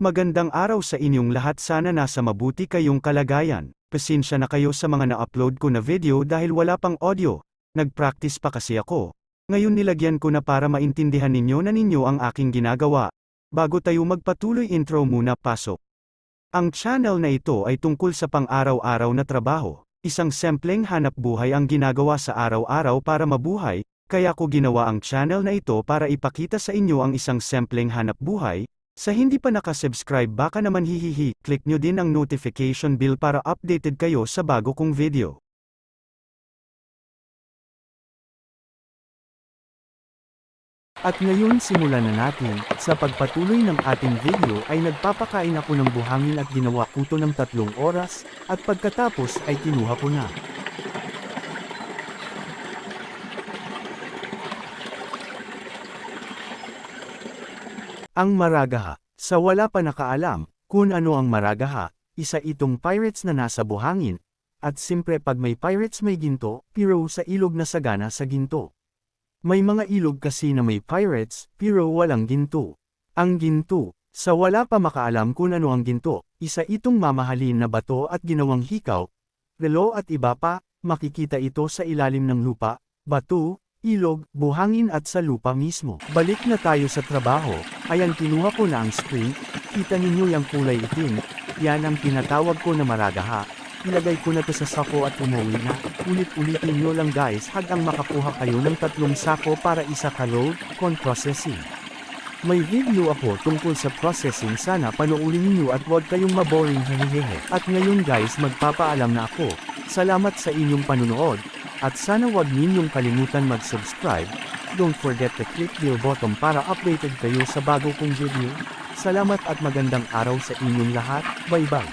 Magandang araw sa inyong lahat, sana nasa mabuti kayong kalagayan. Pasensya na kayo sa mga na-upload ko na video dahil wala pang audio. Nag-practice pa kasi ako. Ngayon nilagyan ko na para maintindihan ninyo ang aking ginagawa. Bago tayo magpatuloy, intro muna, pasok. Ang channel na ito ay tungkol sa pang-araw-araw na trabaho. Isang simpleng hanap buhay ang ginagawa sa araw-araw para mabuhay, kaya ko ginawa ang channel na ito para ipakita sa inyo ang isang simpleng hanap buhay. Sa hindi pa nakasubscribe, baka naman hihihi, click nyo din ang notification bell para updated kayo sa bago kong video. At ngayon simulan na natin. Sa pagpatuloy ng ating video ay nagpapakain ako ng buhangin at ginawa ko ito ng 3 oras, at pagkatapos ay kinuha ko na. Ang maragaha. Sa wala pa nakaalam kung ano ang maragaha, isa itong pirates na nasa buhangin, at simpre pag may pirates may ginto, pero sa ilog na sagana sa ginto. May mga ilog kasi na may pirates, pero walang ginto. Ang ginto. Sa wala pa makaalam kung ano ang ginto, isa itong mamahalin na bato at ginawang hikaw, relo at iba pa, makikita ito sa ilalim ng lupa, bato, ilog, buhangin at sa lupa mismo. Balik na tayo sa trabaho. Ayan, kinuha ko na ang string. Kita ninyo yung kulay itim. Yan ang tinatawag ko na maragaha. Ilagay ko na to sa sako at umuwi na. Ulit-ulitin nyo lang guys hanggang makakuha kayo ng 3 sako para isa ka load, con processing. May video ako tungkol sa processing, sana panoorin niyo at huwag kayong maboring hehehe. At ngayon guys, magpapaalam na ako. Salamat sa inyong panunood. At sana wag ninyong kalimutan mag-subscribe. Don't forget to click the bell button para updated kayo sa bago kong video. Salamat at magandang araw sa inyong lahat. Bye bye.